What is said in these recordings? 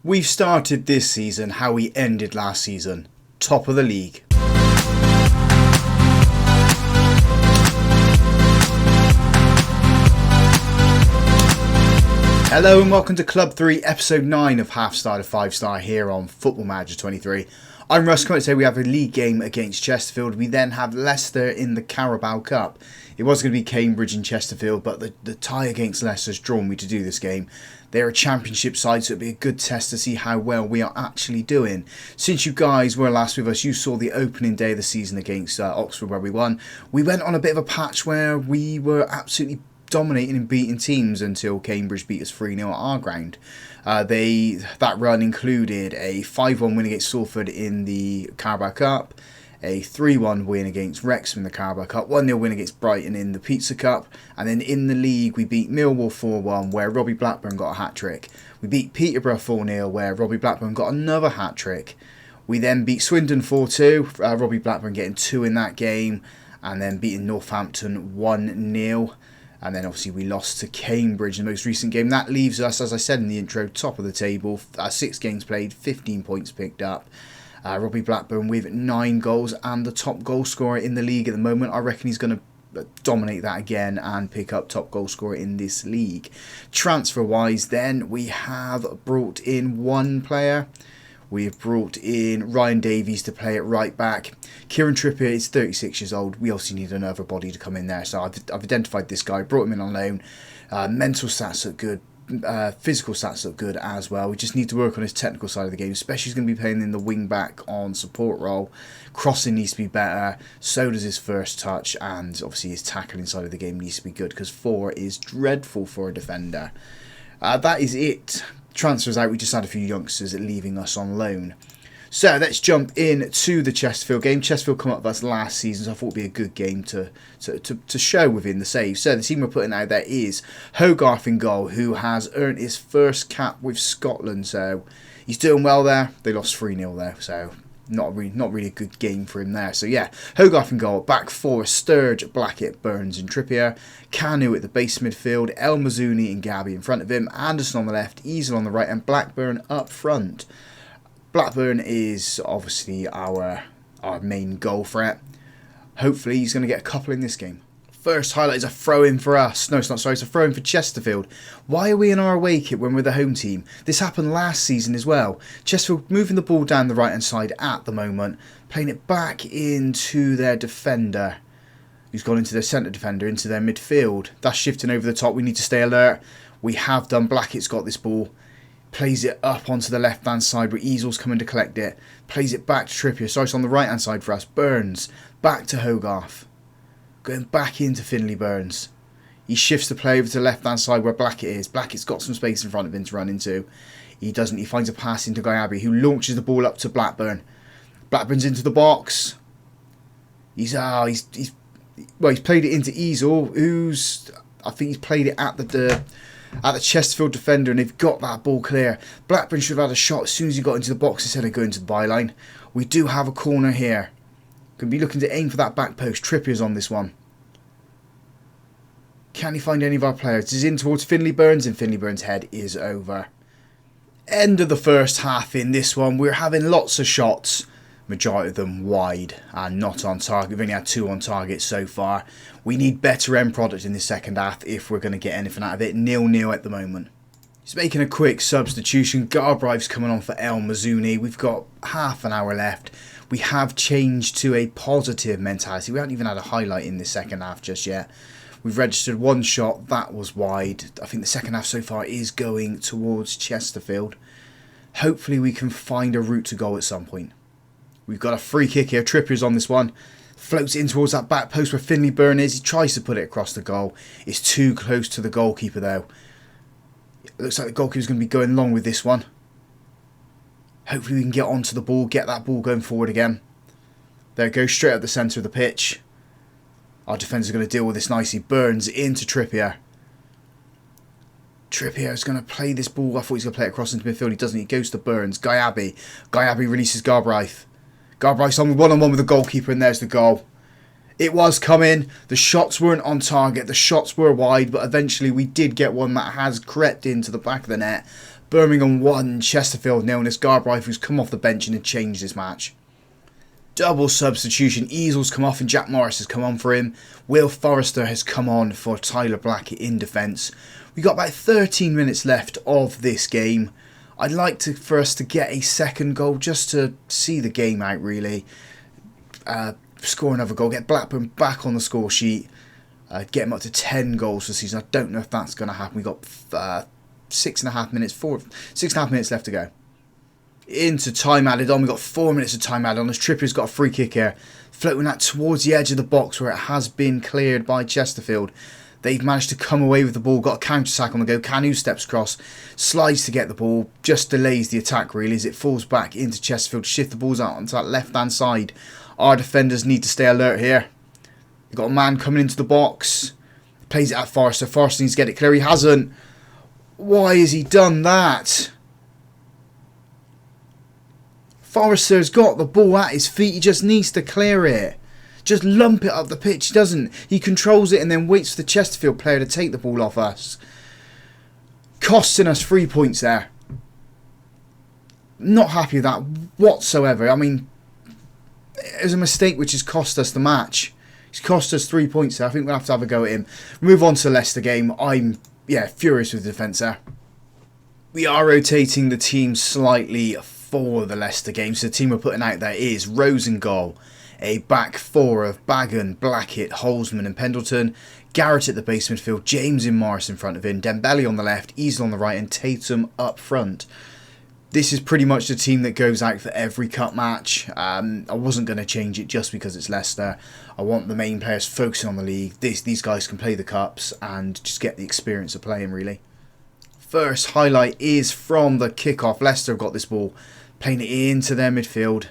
We've started this season how we ended last season, top of the league. Hello and welcome to Club 3, Episode 9 of Half Star to 5 Star here on Football Manager 23. I'm Russ. Come on, today we have a league game against Chesterfield. We then have Leicester in the Carabao Cup. It was going to be Cambridge and Chesterfield, but the tie against Leicester has drawn me to do this game. They're a championship side, so it'll be a good test to see how well we are actually doing. Since you guys were last with us, you saw the opening day of the season against Oxford where we won. We went on a bit of a patch where we were absolutely dominating and beating teams until Cambridge beat us 3-0 at our ground. That run included a 5-1 win against Salford in the Carabao Cup, a 3-1 win against Wrexham in the Carabao Cup, 1-0 win against Brighton in the Pizza Cup, and then in the league we beat Millwall 4-1 where Robbie Blackburn got a hat-trick. We beat Peterborough 4-0 where Robbie Blackburn got another hat-trick. We then beat Swindon 4-2, Robbie Blackburn getting 2 in that game, and then beating Northampton 1-0. And then obviously we lost to Cambridge in the most recent game. That leaves us, as I said in the intro, top of the table. 6 games played, 15 points picked up. Robbie Blackburn with 9 goals and the top goal scorer in the league at the moment. I reckon he's going to dominate that again and pick up top goal scorer in this league. Transfer wise then, we have brought in one player. We have brought in Ryan Davies to play at right back. Kieran Trippier is 36 years old. We also need another body to come in there. So I've identified this guy, brought him in on loan. Mental stats look good. Physical stats look good as well. We just need to work on his technical side of the game, especially he's going to be playing in the wing back on support role. Crossing needs to be better. So does his first touch. And obviously his tackling side of the game needs to be good because 4 is dreadful for a defender. That is it. Transfers out, we just had a few youngsters leaving us on loan. So let's jump in to the Chesterfield game. Chesterfield come up with us last season, so I thought it would be a good game to show within the save. So the team we're putting out there is Hogarth in goal, who has earned his first cap with Scotland. So he's doing well there. They lost 3-0 there, so not really a good game for him there. So yeah, Hogarth in goal. Back 4, Sturge, Blackett, Burns and Trippier. Kanu at the base midfield. El Mazzuni and Gabby in front of him. Anderson on the left, Easel on the right and Blackburn up front. Blackburn is obviously our main goal threat. Hopefully he's going to get a couple in this game. First highlight is a throw-in for us. No, it's not, sorry, it's a throw-in for Chesterfield. Why are we in our away kit when we're the home team? This happened last season as well. Chesterfield moving the ball down the right-hand side at the moment, playing it back into their defender, who's gone into their centre defender, into their midfield. That's shifting over the top. We need to stay alert. We have done. Blackett's got this ball. Plays it up onto the left-hand side where Easel's coming to collect it. Plays it back to Trippier. Sorry, it's on the right-hand side for us. Burns. Back to Hogarth. Going back into Finley Burns. He shifts the play over to the left-hand side where Blackett is. Blackett's got some space in front of him to run into. He doesn't. He finds a pass into Gyabi, who launches the ball up to Blackburn. Blackburn's into the box. He's played it into Easel, I think he's played it at the Chesterfield defender, and they've got that ball clear. Blackburn should have had a shot as soon as he got into the box instead of going to the byline. We do have a corner here. Could be looking to aim for that back post. Trippier's on this one. Can he find any of our players? He's in towards Finley Burns, and Finley Burns' head is over. End of the first half in this one. We're having lots of shots. Majority of them wide and not on target. We've only had 2 on target so far. We need better end product in the second half if we're going to get anything out of it. 0-0 at the moment. He's making a quick substitution. Garbrive's coming on for El Mazzuni. We've got half an hour left. We have changed to a positive mentality. We haven't even had a highlight in the second half just yet. We've registered 1 shot. That was wide. I think the second half so far is going towards Chesterfield. Hopefully we can find a route to goal at some point. We've got a free kick here. Trippier's on this one. Floats in towards that back post where Finley Burn is. He tries to put it across the goal. It's too close to the goalkeeper though. It looks like the goalkeeper's going to be going long with this one. Hopefully we can get onto the ball. Get that ball going forward again. There it goes. Straight up the centre of the pitch. Our defenders are going to deal with this nicely. Burns into Trippier. Trippier is going to play this ball. I thought he was going to play it across into midfield. He doesn't. He goes to Burns. Gyabi. Gyabi releases Garbrive. Garbrive's on one-on-one with the goalkeeper, and there's the goal. It was coming. The shots weren't on target. The shots were wide, but eventually we did get one that has crept into the back of the net. Birmingham 1, Chesterfield 0, and this Garbrife who's come off the bench and had changed this match. Double substitution. Easels come off and Jack Morris has come on for him. Will Forrester has come on for Tyler Blackett in defence. We got about 13 minutes left of this game. I'd like for us to get a second goal just to see the game out, really. Score another goal, get Blackburn back on the score sheet, get them up to 10 goals for the season. I don't know if that's going to happen. We've got 6.5 minutes left to go. Into time added on. We've got 4 minutes of time added on as Trippier's got a free kick here, floating that towards the edge of the box where it has been cleared by Chesterfield. They've managed to come away with the ball, got a counter-attack on the go. Canu steps across, slides to get the ball, just delays the attack really as it falls back into Chesterfield to shift the balls out onto that left-hand side. Our defenders need to stay alert here. They've got a man coming into the box, plays it at Forrester. Forrester needs to get it clear, he hasn't. Why has he done that? Forrester's got the ball at his feet, he just needs to clear it. Just lump it up the pitch. He doesn't. He controls it and then waits for the Chesterfield player to take the ball off us. Costing us 3 points there. Not happy with that whatsoever. I mean, it was a mistake which has cost us the match. He's cost us 3 points there. I think we'll have to have a go at him. Move on to the Leicester game. I'm, furious with the defence there. We are rotating the team slightly for the Leicester game. So the team we're putting out there is Rose in goal. A back four of Bagan, Blackett, Holzman and Pendleton. Garrett at the base midfield. James and Morris in front of him. Dembele on the left. Easel on the right. And Tatum up front. This is pretty much the team that goes out for every cup match. I wasn't going to change it just because it's Leicester. I want the main players focusing on the league. These guys can play the cups and just get the experience of playing, really. First highlight is from the kickoff. Leicester have got this ball. Playing it into their midfield.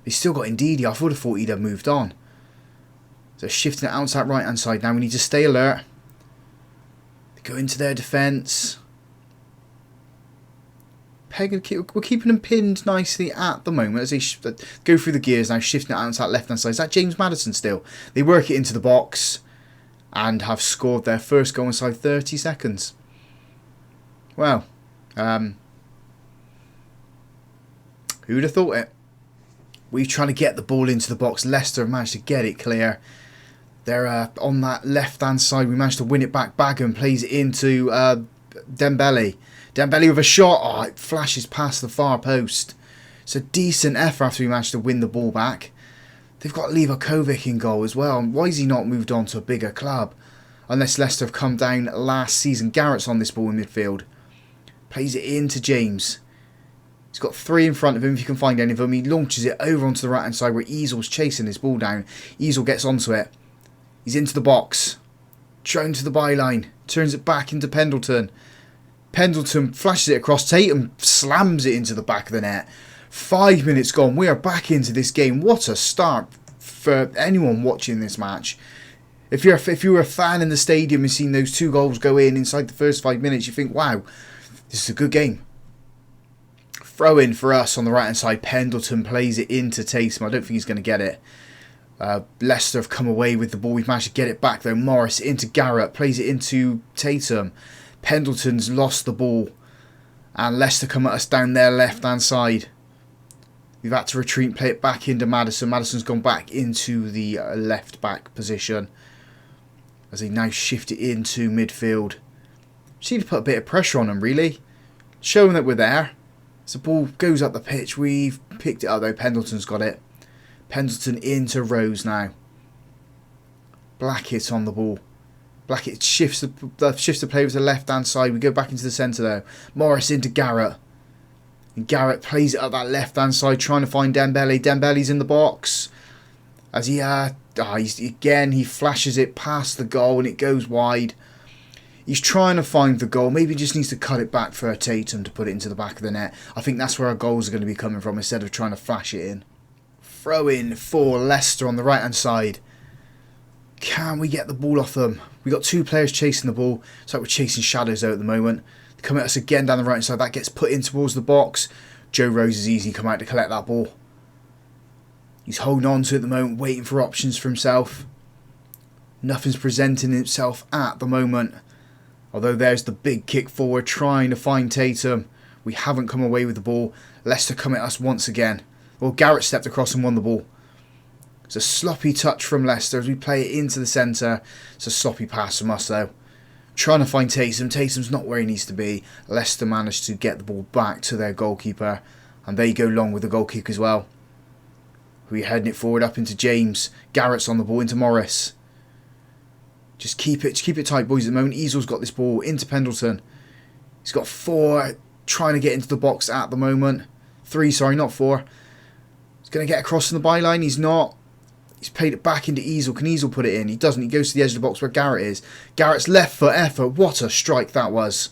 They still got Ndidi. I would have thought he'd have moved on. So shifting it outside right hand side now. We need to stay alert. They go into their defence. We're keeping them pinned nicely at the moment as they go through the gears now. Shifting it outside left hand side. Is that James Maddison still? They work it into the box and have scored their first goal inside 30 seconds. Well, who'd have thought it? We're trying to get the ball into the box. Leicester have managed to get it clear. They're on that left-hand side. We managed to win it back. Bagan plays it into Dembele. Dembele with a shot. Oh, it flashes past the far post. It's a decent effort after we managed to win the ball back. They've got Livakovic in goal as well. Why has he not moved on to a bigger club? Unless Leicester have come down last season. Garrett's on this ball in midfield. Plays it into James. He's got three in front of him if you can find any of them. He launches it over onto the right hand side where Easel's chasing his ball down. Easel gets onto it. He's into the box. Thrown to the byline. Turns it back into Pendleton. Pendleton flashes it across. Tatum slams it into the back of the net. 5 minutes gone. We are back into this game. What a start for anyone watching this match. If you were a fan in the stadium and seen those 2 goals go in inside the first 5 minutes, you think, wow, this is a good game. Throw in for us on the right hand side. Pendleton plays it into Tatum. I don't think he's going to get it. Leicester have come away with the ball. We've managed to get it back though. Morris into Garrett. Plays it into Tatum. Pendleton's lost the ball. And Leicester come at us down their left hand side. We've had to retreat, play it back into Maddison. Maddison's gone back into the left back position. As they now shift it into midfield. Just need to put a bit of pressure on them really. Showing that we're there. As the ball goes up the pitch, we've picked it up though. Pendleton's got it. Pendleton into Rose now. Blackett on the ball. Blackett shifts the play with the left hand side. We go back into the centre though. Morris into Garrett. And Garrett plays it up that left hand side trying to find Dembele. Dembele's in the box. As he he flashes it past the goal and it goes wide. He's trying to find the goal. Maybe he just needs to cut it back for Tatum to put it into the back of the net. I think that's where our goals are going to be coming from instead of trying to flash it in. Throw in for Leicester on the right hand side. Can we get the ball off them? We got 2 players chasing the ball. It's like we're chasing shadows though at the moment. They come at us again down the right hand side. That gets put in towards the box. Joe Rose is easy come out to collect that ball. He's holding on to it at the moment, waiting for options for himself. Nothing's presenting itself at the moment. Although there's the big kick forward, trying to find Tatum. We haven't come away with the ball. Leicester come at us once again. Well, Garrett stepped across and won the ball. It's a sloppy touch from Leicester as we play it into the centre. It's a sloppy pass from us though. Trying to find Taysom. Taysom's not where he needs to be. Leicester managed to get the ball back to their goalkeeper. And they go long with the goal kick as well. We're heading it forward up into James. Garrett's on the ball into Morris. Just keep it tight, boys, at the moment. Easel's got this ball into Pendleton. He's got 4 trying to get into the box at the moment. 3, sorry, not 4. He's going to get across from the byline. He's not. He's played it back into Easel. Can Easel put it in? He doesn't. He goes to the edge of the box where Garrett is. Garrett's left foot effort. What a strike that was.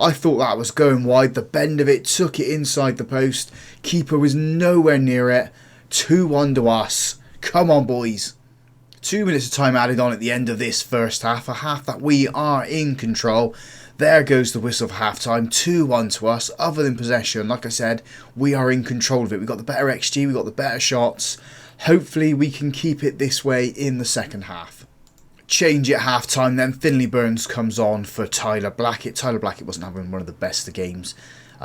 I thought that was going wide. The bend of it took it inside the post. Keeper was nowhere near it. 2-1 to us. Come on, boys. 2 minutes of time added on at the end of this first half. A half that we are in control. There goes the whistle for half-time. 2-1 to us. Other than possession, like I said, we are in control of it. We've got the better XG. We've got the better shots. Hopefully we can keep it this way in the second half. Change at half-time then. Finley Burns comes on for Tyler Blackett. Tyler Blackett wasn't having one of the best of games.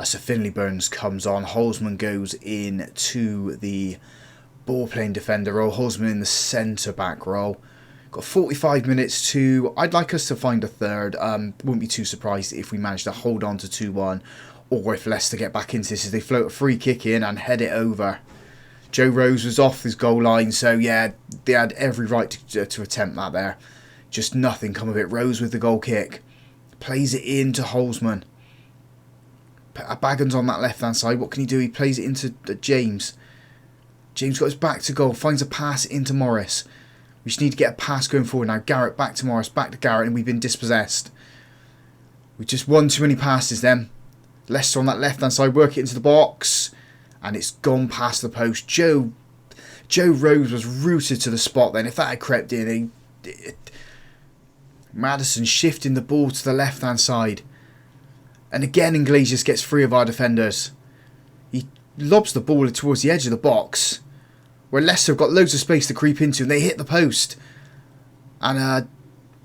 So Finley Burns comes on. Holzman goes in to the ball-playing defender role. Holzman in the centre-back role. Got 45 minutes to... I'd like us to find a third. Wouldn't be too surprised if we managed to hold on to 2-1. Or if Leicester get back into this as they float a free kick in and head it over. Joe Rose was off his goal line. So yeah, they had every right to attempt that there. Just nothing come of it. Rose with the goal kick. Plays it into Holzman. Baggins on that left-hand side. What can he do? He plays it into James. James got his back to goal. Finds a pass into Morris. We just need to get a pass going forward now. Garrett back to Morris. Back to Garrett. And we've been dispossessed. We just won too many passes then. Leicester on that left-hand side. Work it into the box. And it's gone past the post. Joe Rose was rooted to the spot then. If that had crept in... Maddison shifting the ball to the left-hand side. And again, Iglesias gets free of our defenders. He lobs the ball towards the edge of the box, where Leicester have got loads of space to creep into, and they hit the post. And I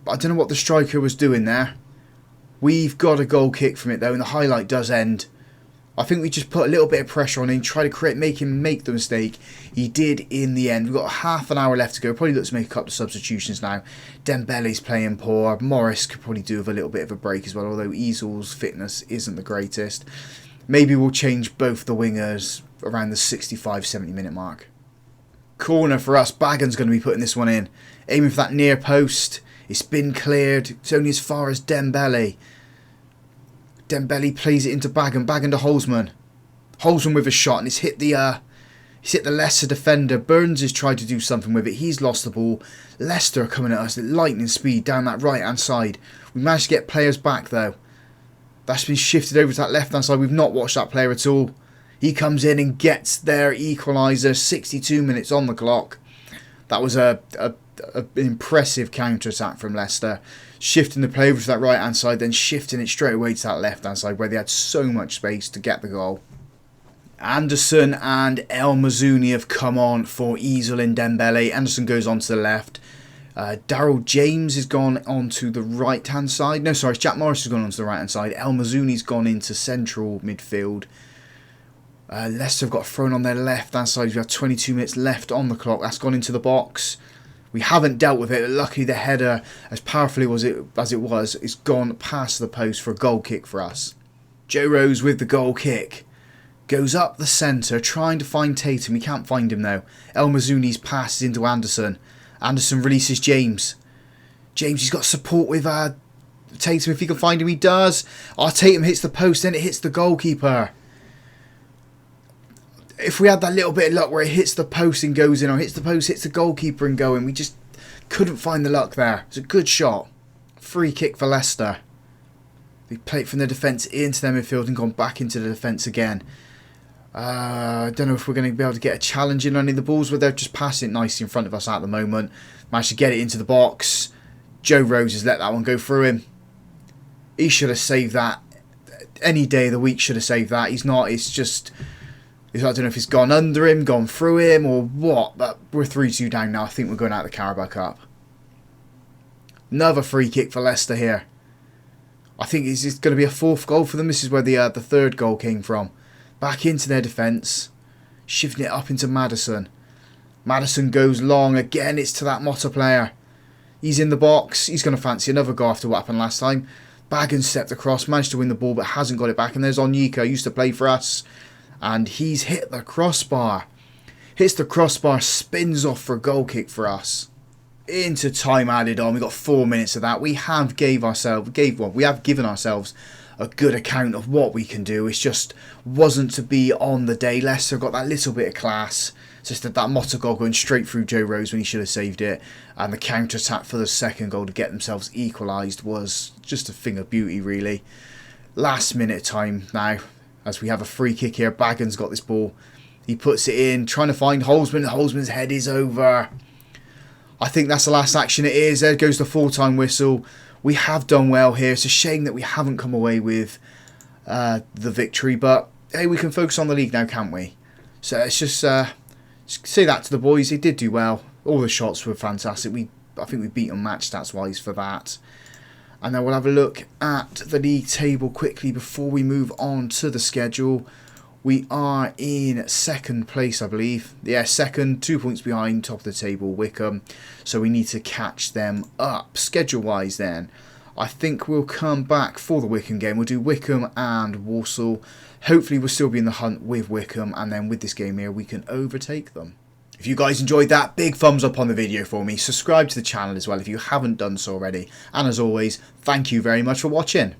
don't know what the striker was doing there. We've got a goal kick from it, though, and the highlight does end. I think we just put a little bit of pressure on him, try to make him make the mistake. He did in the end. We've got half an hour left to go. Probably look to make a couple of substitutions now. Dembele's playing poor. Morris could probably do with a little bit of a break as well, although Easel's fitness isn't the greatest. Maybe we'll change both the wingers around the 65-70 minute mark. Corner for us. Baggins going to be putting this one in. Aiming for that near post. It's been cleared. It's only as far as Dembele. Dembele plays it into Baggin to Holzman. Holzman with a shot, and it's hit the Leicester defender. Burns has tried to do something with it. He's lost the ball. Leicester are coming at us at lightning speed down that right hand side. We managed to get players back though. That's been shifted over to that left hand side. We've not watched that player at all. He comes in and gets their equaliser. 62 minutes on the clock. That was an impressive counter attack from Leicester. Shifting the play over to that right hand side, then shifting it straight away to that left hand side where they had so much space to get the goal. Anderson and El Mazouni have come on for Easel and Dembele. Anderson goes on to the left. Daryl James has gone on to the right hand side. No, sorry, Jack Morris has gone on to the right hand side. El Mazouni's gone into central midfield. Leicester have got thrown on their left hand side. We have 22 minutes left on the clock. That's gone into the box. We haven't dealt with it, but luckily the header, as powerfully as it was, is gone past the post for a goal kick for us. Joe Rose with the goal kick. Goes up the centre, trying to find Tatum. He can't find him though. El Mazouni's passes into Anderson. Anderson releases James. James, he's got support with Tatum. If he can find him, he does. Tatum hits the post, then it hits the goalkeeper. If we had that little bit of luck where it hits the post and goes in, or hits the post, hits the goalkeeper and go in, we just couldn't find the luck there. It's a good shot. Free kick for Leicester. They played from the defence into their midfield and gone back into the defence again. I don't know if we're going to be able to get a challenge in on any of the balls, where they're just passing it nicely in front of us at the moment. Managed to get it into the box. Joe Rose has let that one go through him. He should have saved that. Any day of the week should have saved that. He's not. It's just... I don't know if it's gone under him, gone through him, or what, but we're 3-2 down now. I think we're going out of the Carabao Cup. Another free kick for Leicester here. I think it's going to be a fourth goal for them. This is where the third goal came from. Back into their defence. Shifting it up into Maddison. Maddison goes long. Again, it's to that Motta player. He's in the box. He's going to fancy another goal after what happened last time. Baggins stepped across, managed to win the ball, but hasn't got it back. And there's Onyeka, used to play for us. And he's hit the crossbar. Hits the crossbar, spins off for a goal kick for us. Into time added on. We got 4 minutes of that. We have given ourselves a good account of what we can do. It's just wasn't to be on the day. Leicester got that little bit of class. Just that Motta goal going straight through Joe Rose when he should have saved it. And the counter attack for the second goal to get themselves equalised was just a thing of beauty, really. Last minute time now, as we have a free kick here. Baggins got this ball. He puts it in, trying to find Holzman. Holzman's head is over. I think that's the last action it is. There goes the full-time whistle. We have done well here. It's a shame that we haven't come away with the victory. But, hey, we can focus on the league now, can't we? So it's just say that to the boys. They did do well. All the shots were fantastic. I think we beat them match stats-wise for that. And then we'll have a look at the league table quickly before we move on to the schedule. We are in second place, I believe. Yeah, second, 2 points behind, top of the table, Wickham. So we need to catch them up. Schedule-wise then, I think we'll come back for the Wickham game. We'll do Wickham and Walsall. Hopefully we'll still be in the hunt with Wickham. And then with this game here, we can overtake them. If you guys enjoyed that, big thumbs up on the video for me. Subscribe to the channel as well if you haven't done so already. And as always, thank you very much for watching.